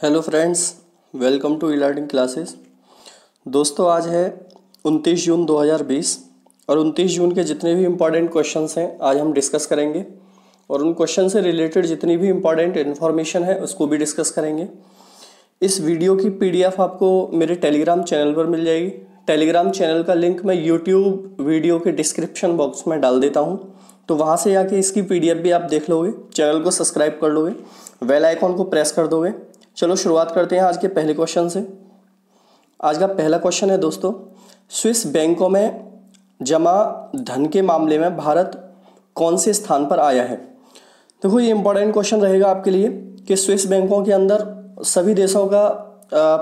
Hello friends, welcome to e learning classes. दोस्तों, आज है 29 जून 2020 और 29 जून के जितने भी इम्पॉर्टेंट क्वेश्चंस हैं आज हम डिस्कस करेंगे और उन क्वेश्चन से रिलेटेड जितनी भी इम्पॉर्टेंट इन्फॉर्मेशन है उसको भी डिस्कस करेंगे। इस वीडियो की पीडीएफ आपको मेरे टेलीग्राम चैनल पर मिल जाएगी। टेलीग्राम चैनल का लिंक मैं यूट्यूब वीडियो के डिस्क्रिप्शन बॉक्स में डाल देता हूँ, तो वहाँ से आके इसकी पीडीएफ भी आप देख लोगे। चैनल को सब्सक्राइब कर लोगे, बेल आइकॉन को प्रेस कर दोगे। चलो शुरुआत करते हैं आज के पहले क्वेश्चन से। आज का पहला क्वेश्चन है दोस्तों, स्विस बैंकों में जमा धन के मामले में भारत कौन से स्थान पर आया है। देखो, ये इंपॉर्टेंट क्वेश्चन रहेगा आपके लिए कि स्विस बैंकों के अंदर सभी देशों का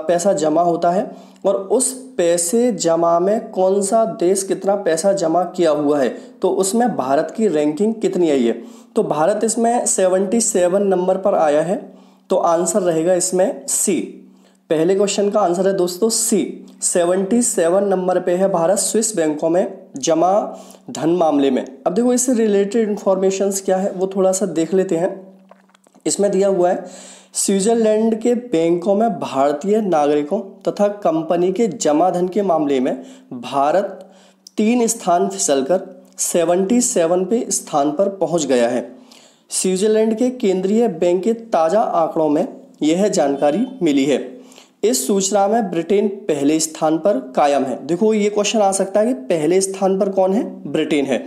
पैसा जमा होता है और उस पैसे जमा में कौन सा देश कितना पैसा जमा किया हुआ है, तो उसमें भारत की रैंकिंग कितनी आई है। तो भारत इसमें 77 नंबर पर आया है, तो आंसर रहेगा इसमें सी। पहले क्वेश्चन का आंसर है दोस्तों सी, 77 नंबर पे है भारत स्विस बैंकों में जमा धन मामले में। अब देखो, इससे रिलेटेड इंफॉर्मेशंस क्या है वो थोड़ा सा देख लेते हैं। इसमें दिया हुआ है, स्विट्जरलैंड के बैंकों में भारतीय नागरिकों तथा कंपनी के जमा धन के मामले में भारत 3 स्थान फिसलकर 77 पे स्थान पर पहुंच गया है। स्विट्जरलैंड के केंद्रीय बैंक के ताज़ा आंकड़ों में यह जानकारी मिली है। इस सूचना में ब्रिटेन पहले स्थान पर कायम है। देखो, ये क्वेश्चन आ सकता है कि पहले स्थान पर कौन है, ब्रिटेन है।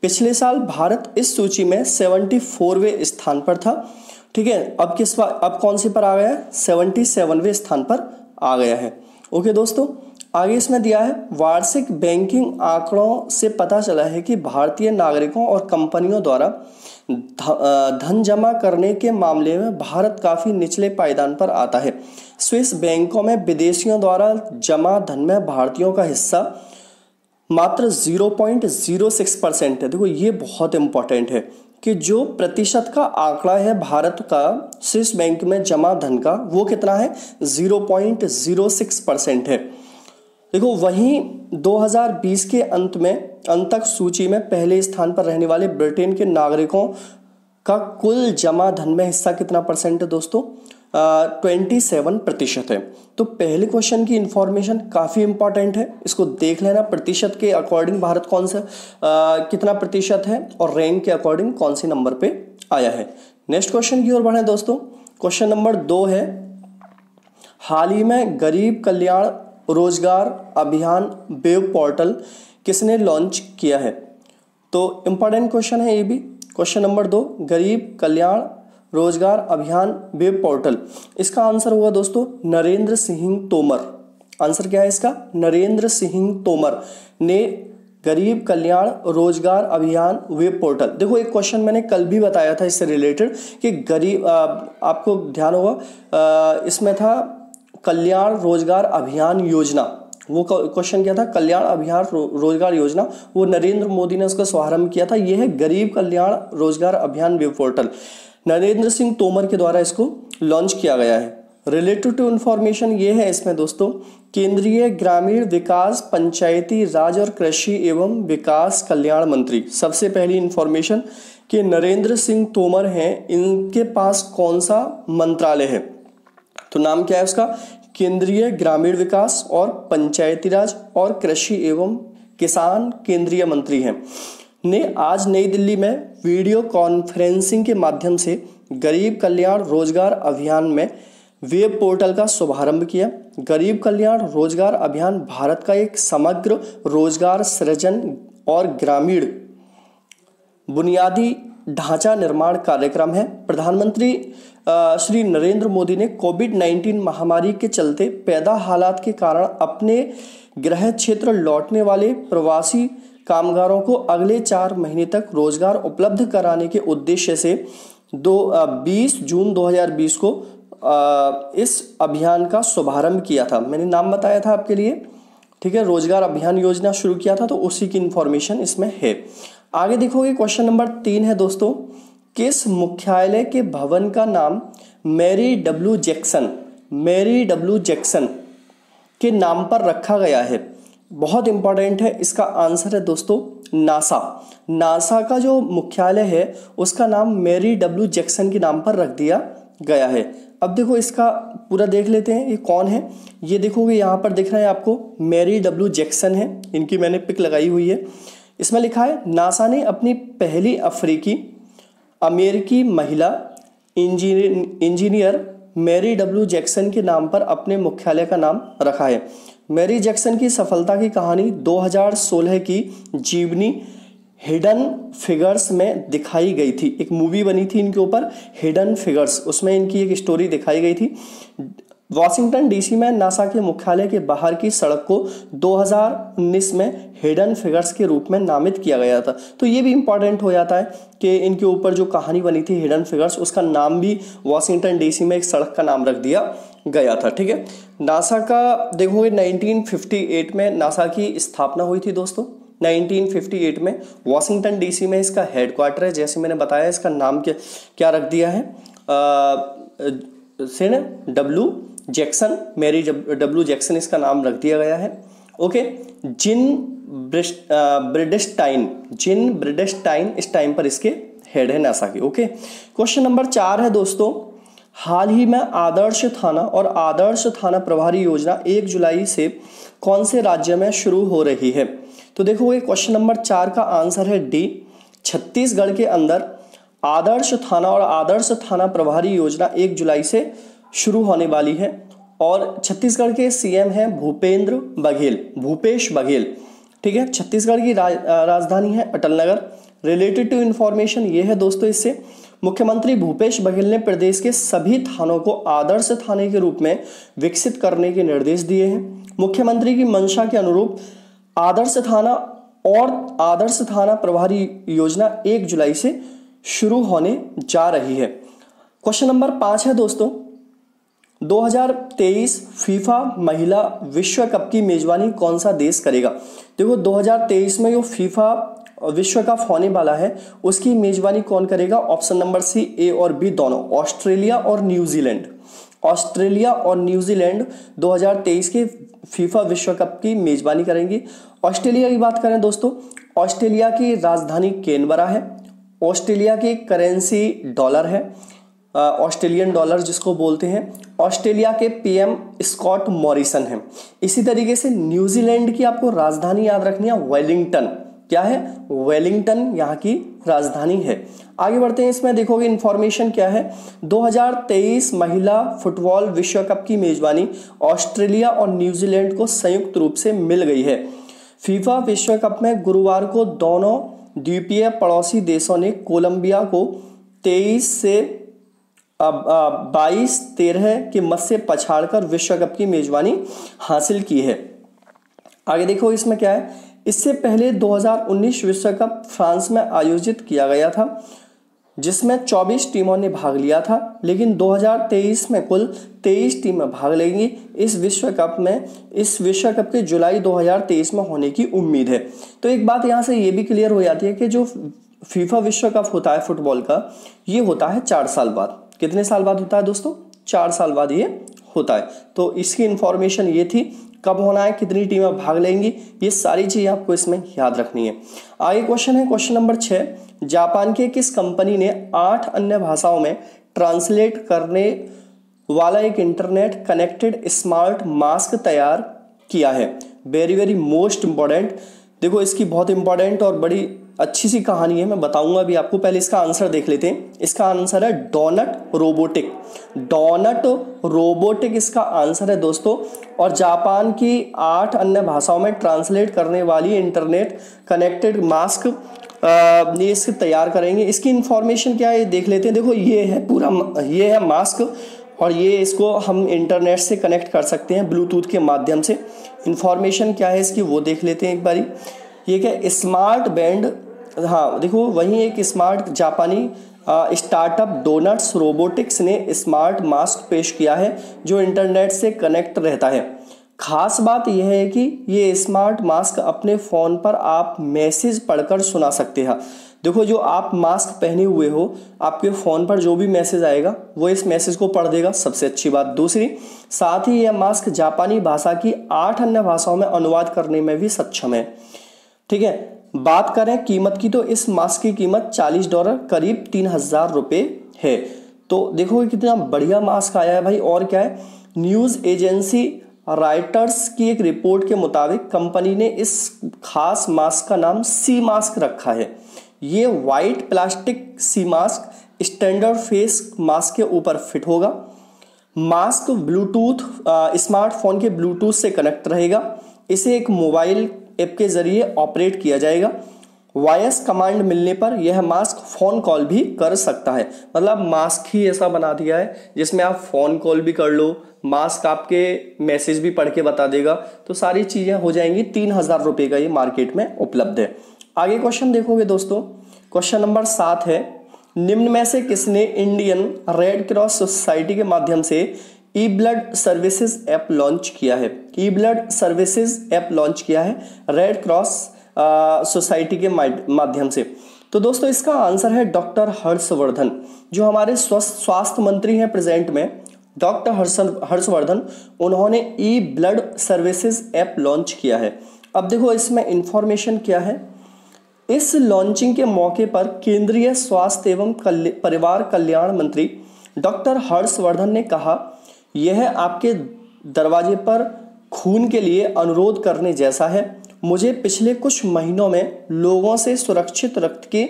पिछले साल भारत इस सूची में 74वें स्थान पर था। ठीक है, अब कौन सी पर आ गया है, 77वें स्थान पर आ गया है। ओके दोस्तों, आगे इसमें दिया है, वार्षिक बैंकिंग आंकड़ों से पता चला है कि भारतीय नागरिकों और कंपनियों द्वारा धन जमा करने के मामले में भारत काफ़ी निचले पायदान पर आता है। स्विस बैंकों में विदेशियों द्वारा जमा धन में भारतीयों का हिस्सा मात्र 0.06% है। देखो, ये बहुत इंपॉर्टेंट है कि जो प्रतिशत का आंकड़ा है भारत का स्विस बैंक में जमा धन का, वो कितना है, 0.06% है। देखो, वहीं 2020 के अंत तक सूची में पहले स्थान पर रहने वाले ब्रिटेन के नागरिकों का कुल जमा धन में हिस्सा कितना परसेंट है दोस्तों, 27% है। तो पहले क्वेश्चन की इंफॉर्मेशन काफ़ी इंपॉर्टेंट है, इसको देख लेना। प्रतिशत के अकॉर्डिंग भारत कौन सा कितना प्रतिशत है और रैंक के अकॉर्डिंग कौन सी नंबर पे आया है। नेक्स्ट क्वेश्चन की ओर बढ़े दोस्तों। क्वेश्चन नंबर 2 है, हाल ही में गरीब कल्याण रोजगार अभियान वेब पोर्टल किसने लॉन्च किया है। तो इंपॉर्टेंट क्वेश्चन है ये भी। क्वेश्चन नंबर 2, गरीब कल्याण रोजगार अभियान वेब पोर्टल, इसका आंसर होगा दोस्तों नरेंद्र सिंह तोमर। आंसर क्या है इसका, नरेंद्र सिंह तोमर ने गरीब कल्याण रोजगार अभियान वेब पोर्टल। देखो, एक क्वेश्चन मैंने कल भी बताया था इससे रिलेटेड कि गरीब, आपको ध्यान होगा इसमें था कल्याण रोजगार अभियान योजना। वो क्वेश्चन क्या था, कल्याण अभियान रोजगार योजना, वो नरेंद्र मोदी ने उसका शुभारंभ किया था। यह है गरीब कल्याण रोजगार अभियान वेब पोर्टल, नरेंद्र सिंह तोमर के द्वारा इसको लॉन्च किया गया है। रिलेटेड टू इन्फॉर्मेशन ये है इसमें दोस्तों, केंद्रीय ग्रामीण विकास, पंचायती राज और कृषि एवं विकास कल्याण मंत्री। सबसे पहली इन्फॉर्मेशन कि नरेंद्र सिंह तोमर हैं, इनके पास कौन सा मंत्रालय है, तो नाम क्या है उसका, केंद्रीय ग्रामीण विकास और पंचायती राज और कृषि एवं किसान केंद्रीय मंत्री हैं, ने आज नई दिल्ली में वीडियो कॉन्फ्रेंसिंग के माध्यम से गरीब कल्याण रोजगार अभियान में वेब पोर्टल का शुभारंभ किया। गरीब कल्याण रोजगार अभियान भारत का एक समग्र रोजगार सृजन और ग्रामीण बुनियादी ढांचा निर्माण कार्यक्रम है। प्रधानमंत्री श्री नरेंद्र मोदी ने कोविड-19 महामारी के चलते पैदा हालात के कारण अपने गृह क्षेत्र लौटने वाले प्रवासी कामगारों को अगले 4 महीने तक रोजगार उपलब्ध कराने के उद्देश्य से 20 जून 2020 को इस अभियान का शुभारंभ किया था। मैंने नाम बताया था आपके लिए, ठीक है, रोजगार अभियान योजना शुरू किया था, तो उसी की इंफॉर्मेशन इसमें है। आगे देखोगे, क्वेश्चन नंबर 3 है दोस्तों, किस मुख्यालय के भवन का नाम मैरी डब्ल्यू जैक्सन के नाम पर रखा गया है। बहुत इंपॉर्टेंट है, इसका आंसर है दोस्तों नासा का जो मुख्यालय है उसका नाम मैरी डब्ल्यू जैक्सन के नाम पर रख दिया गया है। अब देखो इसका पूरा देख लेते हैं, ये कौन है। ये देखोगे यहाँ पर दिख रहा है आपको, मैरी डब्ल्यू जैक्सन है, इनकी मैंने पिक लगाई हुई है। इसमें लिखा है नासा ने अपनी पहली अफ्रीकी अमेरिकी महिला इंजीनियर मैरी डब्ल्यू जैक्सन के नाम पर अपने मुख्यालय का नाम रखा है। मैरी जैक्सन की सफलता की कहानी 2016 की जीवनी हिडन फिगर्स में दिखाई गई थी। एक मूवी बनी थी इनके ऊपर, हिडन फिगर्स, उसमें इनकी एक स्टोरी दिखाई गई थी। वॉशिंगटन डीसी में नासा के मुख्यालय के बाहर की सड़क को 2019 में हिडन फिगर्स के रूप में नामित किया गया था। तो ये भी इंपॉर्टेंट हो जाता है कि इनके ऊपर जो कहानी बनी थी हिडन फिगर्स, उसका नाम भी वॉशिंगटन डीसी में एक सड़क का नाम रख दिया गया था। ठीक है, नासा का देखोगे 1958 में नासा की स्थापना हुई थी दोस्तों। 1958 में वॉशिंगटन डीसी में इसका हेडक्वार्टर है। जैसे मैंने बताया इसका नाम क्या रख दिया है, W Jackson, Mary W Jackson इसका नाम रख दिया गया है। ओके, जिन ब्रिडेस्टाइन इस टाइम पर इसके हेड है नासा के। ओके, क्वेश्चन नंबर 4 है दोस्तों, हाल ही में आदर्श थाना और आदर्श थाना प्रभारी योजना 1 जुलाई से कौन से राज्य में शुरू हो रही है। तो देखो ये क्वेश्चन नंबर 4 का आंसर है डी, छत्तीसगढ़ के अंदर आदर्श थाना और आदर्श थाना प्रभारी योजना 1 जुलाई से शुरू होने वाली है। और छत्तीसगढ़ के सीएम हैं भूपेश बघेल। ठीक है, छत्तीसगढ़ की राजधानी है Atal Nagar. Related to information ये है दोस्तों, इससे मुख्यमंत्री भूपेश बघेल ने प्रदेश के सभी थानों को आदर्श थाने के रूप में विकसित करने के निर्देश दिए हैं। मुख्यमंत्री की मंशा के अनुरूप आदर्श थाना और आदर्श थाना प्रभारी योजना 1 जुलाई से शुरू होने जा रही है। क्वेश्चन नंबर 5 है दोस्तों, 2023 फीफा महिला विश्व कप की मेजबानी कौन सा देश करेगा। देखो 2023 में जो फीफा विश्व कप होने वाला है उसकी मेजबानी कौन करेगा। ऑप्शन नंबर सी, ए और बी दोनों, ऑस्ट्रेलिया और न्यूजीलैंड। ऑस्ट्रेलिया और न्यूजीलैंड 2023 के फीफा विश्व कप की मेजबानी करेंगी। ऑस्ट्रेलिया की बात करें दोस्तों, ऑस्ट्रेलिया की राजधानी कैनबरा है। ऑस्ट्रेलिया की करेंसी डॉलर है, ऑस्ट्रेलियन डॉलर जिसको बोलते हैं। ऑस्ट्रेलिया के पीएम स्कॉट मॉरिसन हैं। इसी तरीके से न्यूजीलैंड की आपको राजधानी याद रखनी है, वेलिंगटन। क्या है, वेलिंगटन यहाँ की राजधानी है। आगे बढ़ते हैं, इसमें देखोगे इन्फॉर्मेशन क्या है। 2023 महिला फुटबॉल विश्व कप की मेजबानी ऑस्ट्रेलिया और न्यूजीलैंड को संयुक्त रूप से मिल गई है। फीफा विश्व कप में गुरुवार को दोनों द्वीपीय पड़ोसी देशों ने कोलंबिया को 23 से 22-13 के मत से पछाड़कर विश्व कप की मेजबानी हासिल की है। आगे देखो इसमें क्या है, इससे पहले 2019 विश्व कप फ्रांस में आयोजित किया गया था जिसमें 24 टीमों ने भाग लिया था, लेकिन 2023 में कुल 23 टीमें भाग लेंगी इस विश्व कप के जुलाई 2023 में होने की उम्मीद है। तो एक बात यहाँ से ये भी क्लियर हो जाती है कि जो फीफा विश्व कप होता है फुटबॉल का, ये होता है 4 साल बाद। कितने साल बाद होता है दोस्तों, 4 साल बाद ये होता है। तो इसकी इंफॉर्मेशन ये थी, कब होना है, कितनी टीमें भाग लेंगी, ये सारी चीज़ें आपको इसमें याद रखनी है। आगे क्वेश्चन है, क्वेश्चन नंबर 6, जापान के किस कंपनी ने 8 अन्य भाषाओं में ट्रांसलेट करने वाला एक इंटरनेट कनेक्टेड स्मार्ट मास्क तैयार किया है। Very very most important. देखो इसकी बहुत इंपॉर्टेंट और बड़ी अच्छी सी कहानी है, मैं बताऊंगा अभी आपको। पहले इसका आंसर देख लेते हैं। इसका आंसर है डोनट रोबोटिक। डोनट रोबोटिक इसका आंसर है दोस्तों। और जापान की 8 अन्य भाषाओं में ट्रांसलेट करने वाली इंटरनेट कनेक्टेड मास्क ये इससे तैयार करेंगे। इसकी इंफॉर्मेशन क्या है ये देख लेते हैं। देखो ये है पूरा, ये है मास्क और ये इसको हम इंटरनेट से कनेक्ट कर सकते हैं ब्लूटूथ के माध्यम से। इंफॉर्मेशन क्या है इसकी वो देख लेते हैं एक बारी। ये क्या, स्मार्ट बैंड, हाँ देखो वहीं एक स्मार्ट जापानी स्टार्टअप डोनट्स रोबोटिक्स ने स्मार्ट मास्क पेश किया है जो इंटरनेट से कनेक्ट रहता है। खास बात यह है कि ये स्मार्ट मास्क अपने फ़ोन पर आप मैसेज पढ़कर सुना सकते हैं। देखो जो आप मास्क पहने हुए हो, आपके फ़ोन पर जो भी मैसेज आएगा वो इस मैसेज को पढ़ देगा, सबसे अच्छी बात। दूसरी, साथ ही यह मास्क जापानी भाषा की 8 अन्य भाषाओं में अनुवाद करने में भी सक्षम है। ठीक है, बात करें कीमत की तो इस मास्क की कीमत $40 करीब 3000 रुपये है। तो देखोगे कितना बढ़िया मास्क आया है भाई। और क्या है, न्यूज़ एजेंसी राइटर्स की एक रिपोर्ट के मुताबिक कंपनी ने इस खास मास्क का नाम सी मास्क रखा है। ये वाइट प्लास्टिक सी मास्क स्टैंडर्ड फेस मास्क के ऊपर फिट होगा। मास्क ब्लूटूथ स्मार्टफोन के ब्लूटूथ से कनेक्ट रहेगा। इसे एक मोबाइल ऐप के जरिए ऑपरेट किया जाएगा। वॉइस कमांड मिलने पर यह मास्क फ़ोन कॉल भी कर सकता है। मतलब मास्क ही ऐसा बना दिया है जिसमें आप फ़ोन कॉल भी कर लो, मास्क आपके मैसेज भी पढ़ के बता देगा, तो सारी चीज़ें हो जाएंगी। 3,000 रुपये का ये मार्केट में उपलब्ध है। आगे क्वेश्चन देखोगे दोस्तों, क्वेश्चन नंबर 7 है, निम्न में से किसने इंडियन रेड क्रॉस सोसाइटी के माध्यम से ई ब्लड सर्विसेज ऐप लॉन्च किया है? ई ब्लड सर्विसेज ऐप लॉन्च किया है रेड क्रॉस सोसाइटी के माध्यम से। तो दोस्तों इसका आंसर है डॉक्टर हर्षवर्धन, जो हमारे स्वास्थ्य मंत्री हैं प्रेजेंट में, डॉक्टर हर्षवर्धन। उन्होंने ई ब्लड सर्विसेज ऐप लॉन्च किया है। अब देखो इसमें इंफॉर्मेशन क्या है। इस लॉन्चिंग के मौके पर केंद्रीय स्वास्थ्य एवं परिवार कल्याण मंत्री डॉक्टर हर्षवर्धन ने कहा, यह आपके दरवाजे पर खून के लिए अनुरोध करने जैसा है। मुझे पिछले कुछ महीनों में लोगों से सुरक्षित रक्त की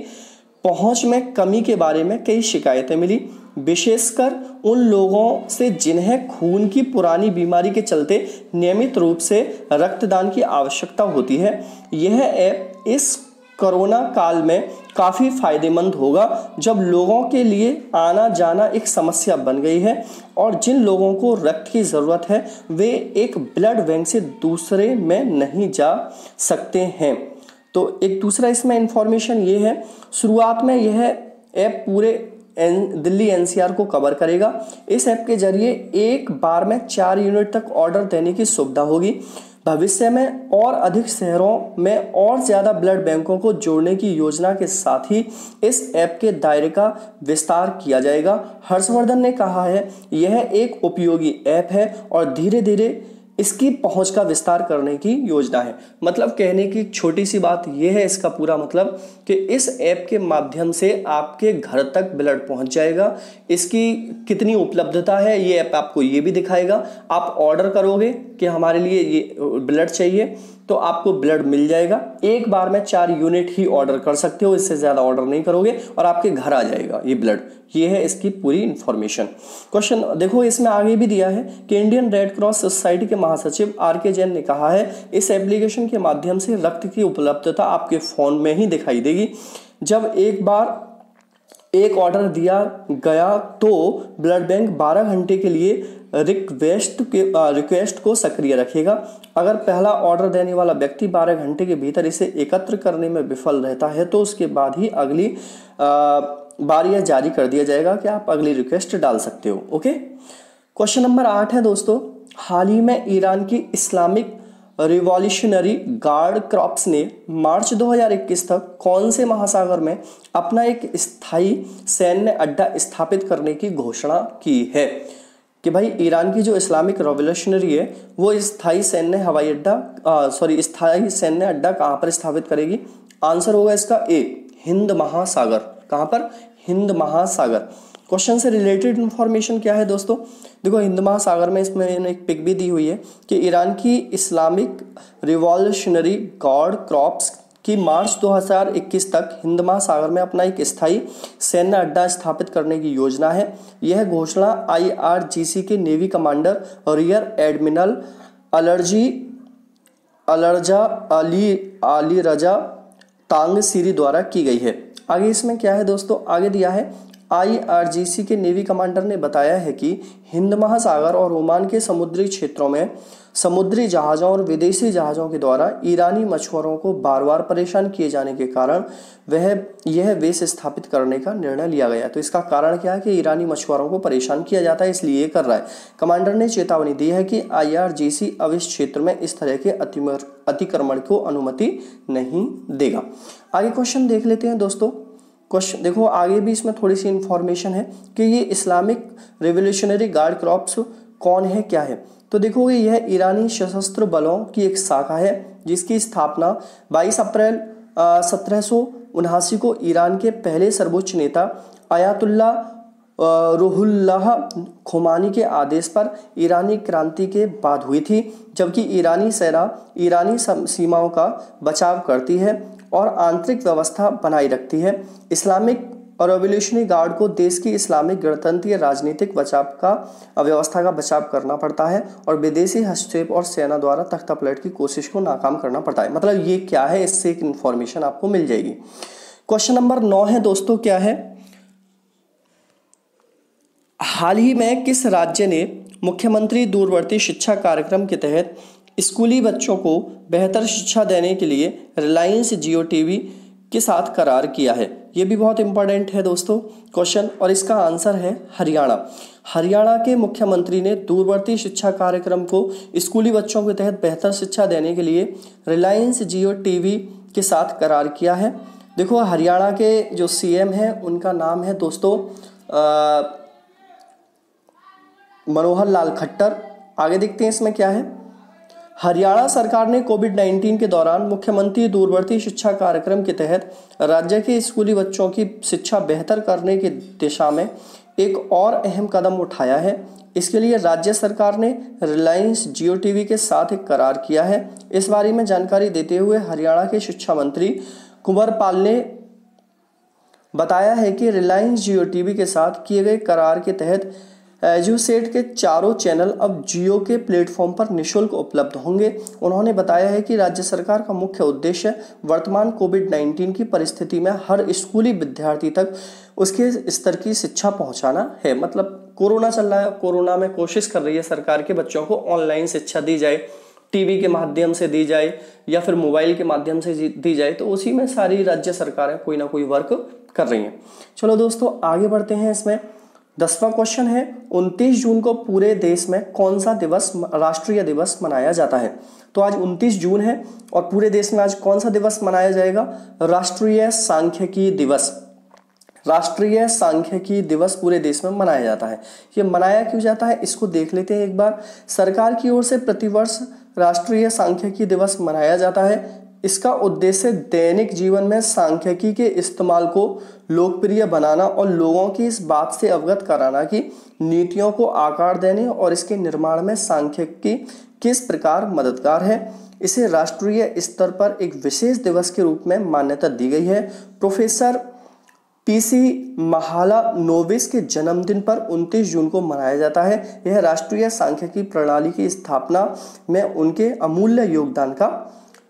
पहुंच में कमी के बारे में कई शिकायतें मिली, विशेषकर उन लोगों से जिन्हें खून की पुरानी बीमारी के चलते नियमित रूप से रक्तदान की आवश्यकता होती है। यह ऐप इस कोरोना काल में काफ़ी फायदेमंद होगा, जब लोगों के लिए आना जाना एक समस्या बन गई है और जिन लोगों को रक्त की ज़रूरत है वे एक ब्लड बैंक से दूसरे में नहीं जा सकते हैं। तो एक दूसरा इसमें इंफॉर्मेशन ये है, शुरुआत में यह ऐप पूरे दिल्ली एनसीआर को कवर करेगा। इस ऐप के जरिए एक बार में 4 यूनिट तक ऑर्डर देने की सुविधा होगी। भविष्य में और अधिक शहरों में और ज़्यादा ब्लड बैंकों को जोड़ने की योजना के साथ ही इस ऐप के दायरे का विस्तार किया जाएगा। हर्षवर्धन ने कहा है, यह एक उपयोगी ऐप है और धीरे धीरे इसकी पहुंच का विस्तार करने की योजना है। मतलब कहने की छोटी सी बात यह है इसका पूरा मतलब कि इस ऐप के माध्यम से आपके घर तक ब्लड पहुंच जाएगा। इसकी कितनी उपलब्धता है ये ऐप आपको ये भी दिखाएगा। आप ऑर्डर करोगे कि हमारे लिए ये ब्लड चाहिए तो आपको ब्लड मिल जाएगा। एक बार में 4 यूनिट ही ऑर्डर कर सकते हो, इससे ज़्यादा ऑर्डर नहीं करोगे और आपके घर आ जाएगा ये ब्लड। ये है इसकी पूरी इंफॉर्मेशन। क्वेश्चन देखो इसमें आगे भी दिया है कि इंडियन रेड क्रॉस सोसाइटी के महासचिव आर.के. जैन ने कहा है, इस एप्लीकेशन के माध्यम से रक्त की उपलब्धता आपके फ़ोन में ही दिखाई देगी। जब एक बार एक ऑर्डर दिया गया तो ब्लड बैंक 12 घंटे के लिए रिक्वेस्ट को सक्रिय रखेगा। अगर पहला ऑर्डर देने वाला व्यक्ति 12 घंटे के भीतर इसे एकत्र करने में विफल रहता है तो उसके बाद ही अगली बार यह जारी कर दिया जाएगा कि आप अगली रिक्वेस्ट डाल सकते हो। ओके, क्वेश्चन नंबर 8 है दोस्तों, हाल ही में ईरान की इस्लामिक रिवॉल्यूशनरी गार्ड क्रॉप्स ने मार्च 2021 तक कौन से महासागर में अपना एक स्थायी सैन्य अड्डा स्थापित करने की घोषणा की है? कि भाई ईरान की जो इस्लामिक रिवॉल्यूशनरी है वो स्थायी सैन्य अड्डा कहाँ पर स्थापित करेगी? आंसर होगा इसका ए, हिंद महासागर। कहाँ पर? हिंद महासागर। क्वेश्चन से रिलेटेड इंफॉर्मेशन क्या है दोस्तों? देखो हिंद महासागर में इसमें एक पिक भी दी हुई है कि ईरान की इस्लामिक रिवॉल्यूशनरी गार्ड क्रॉप्स की मार्च 2021 तक हिंद महासागर में अपना एक स्थायी सैन्य अड्डा स्थापित करने की योजना है। यह घोषणा IRGC के navy commander rear admiral Ali Reza Tangsiri द्वारा की गई है। आगे इसमें क्या है दोस्तों? आगे दिया है, IRGC के नेवी कमांडर ने बताया है कि हिंद महासागर और ओमान के समुद्री क्षेत्रों में समुद्री जहाज़ों और विदेशी जहाज़ों के द्वारा ईरानी मछुआरों को बार बार परेशान किए जाने के कारण यह बेस स्थापित करने का निर्णय लिया गया। तो इसका कारण क्या है कि ईरानी मछुआरों को परेशान किया जाता है, इसलिए ये कर रहा है। कमांडर ने चेतावनी दी है कि IRGC अब इस क्षेत्र में इस तरह के अतिक्रमण को अनुमति नहीं देगा। आगे क्वेश्चन देख लेते हैं दोस्तों। क्वेश्चन देखो आगे भी इसमें थोड़ी सी इंफॉर्मेशन है कि ये इस्लामिक रिवॉल्यूशनरी गार्ड क्रॉप्स कौन है, क्या है? तो देखोगे यह ईरानी सशस्त्र बलों की एक शाखा है जिसकी स्थापना 22 अप्रैल 1779 को ईरान के पहले सर्वोच्च नेता आयतुल्ला रुहुल्लाह खुमानी के आदेश पर ईरानी क्रांति के बाद हुई थी, जबकि ईरानी सेना ईरानी सीमाओं का बचाव करती है और आंतरिक व्यवस्था बनाए रखती है। इस्लामिक और रेवोल्यूशनरी गार्ड को देश की इस्लामिक गणतंत्रीय राजनीतिक व्यवस्था का बचाव करना पड़ता है और विदेशी हस्तक्षेप और सेना द्वारा तख्तापलट की कोशिश को नाकाम करना पड़ता है। मतलब ये क्या है, इससे एक इन्फॉर्मेशन आपको मिल जाएगी। क्वेश्चन नंबर 9 है दोस्तों, क्या है, हाल ही में किस राज्य ने मुख्यमंत्री दूरवर्ती शिक्षा कार्यक्रम के तहत स्कूली बच्चों को बेहतर शिक्षा देने के लिए रिलायंस जियो टीवी के साथ करार किया है? ये भी बहुत इंपॉर्टेंट है दोस्तों क्वेश्चन, और इसका आंसर है हरियाणा। हरियाणा के मुख्यमंत्री ने दूरवर्ती शिक्षा कार्यक्रम को स्कूली बच्चों के तहत बेहतर शिक्षा देने के लिए रिलायंस जियो टीवी के साथ करार किया है। देखो, हरियाणा के जो सीएम हैं उनका नाम है दोस्तों मनोहर लाल खट्टर। आगे देखते हैं इसमें क्या है। हरियाणा सरकार ने कोविड-19 के दौरान मुख्यमंत्री दूरवर्ती शिक्षा कार्यक्रम के तहत राज्य के स्कूली बच्चों की शिक्षा बेहतर करने की दिशा में एक और अहम कदम उठाया है। इसके लिए राज्य सरकार ने रिलायंस जियो टीवी के साथ एक करार किया है। इस बारे में जानकारी देते हुए हरियाणा के शिक्षा मंत्री कुंवर पाल ने बताया है कि रिलायंस जियो टीवी के साथ किए गए करार के तहत एजुसेट के चारों चैनल अब जियो के प्लेटफॉर्म पर निःशुल्क उपलब्ध होंगे। उन्होंने बताया है कि राज्य सरकार का मुख्य उद्देश्य वर्तमान कोविड-19 की परिस्थिति में हर स्कूली विद्यार्थी तक उसके स्तर की शिक्षा पहुंचाना है। मतलब कोरोना चल रहा है, कोरोना में कोशिश कर रही है सरकार के बच्चों को ऑनलाइन शिक्षा दी जाए, टीवी के माध्यम से दी जाए या फिर मोबाइल के माध्यम से दी जाए, तो उसी में सारी राज्य सरकारें कोई ना कोई वर्क कर रही हैं। चलो दोस्तों आगे बढ़ते हैं। इसमें 10वां क्वेश्चन है, 29 जून को पूरे देश में कौन सा दिवस राष्ट्रीय दिवस मनाया जाता है? तो आज 29 जून है और पूरे देश में आज कौन सा दिवस मनाया जाएगा? राष्ट्रीय सांख्यिकी दिवस। राष्ट्रीय सांख्यिकी दिवस पूरे देश में मनाया जाता है। ये मनाया क्यों जाता है, इसको देख लेते हैं एक बार। सरकार की ओर से प्रतिवर्ष राष्ट्रीय सांख्यिकी दिवस मनाया जाता है। इसका उद्देश्य दैनिक जीवन में सांख्यिकी के इस्तेमाल को लोकप्रिय बनाना और लोगों की इस बात से अवगत कराना कि नीतियों को आकार देने और इसके निर्माण में सांख्यिकी किस प्रकार मददगार है। इसे राष्ट्रीय स्तर पर एक विशेष दिवस के रूप में मान्यता दी गई है। प्रोफेसर पीसी महालानोबिस के जन्मदिन पर 29 जून को मनाया जाता है। यह राष्ट्रीय सांख्यिकी प्रणाली की स्थापना में उनके अमूल्य योगदान का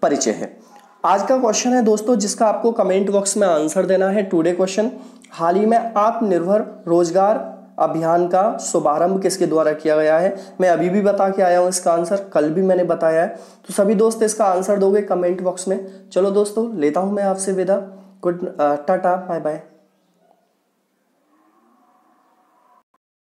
परिचय है। आज का क्वेश्चन है दोस्तों, जिसका आपको कमेंट बॉक्स में आंसर देना है। टुडे क्वेश्चन, हाल ही में आत्मनिर्भर रोजगार अभियान का शुभारंभ किसके द्वारा किया गया है? मैं अभी भी बता के आया हूँ इसका आंसर, कल भी मैंने बताया है। तो सभी दोस्त इसका आंसर दोगे कमेंट बॉक्स में। चलो दोस्तों, लेता हूँ मैं आपसे विदा। Good tata, bye bye.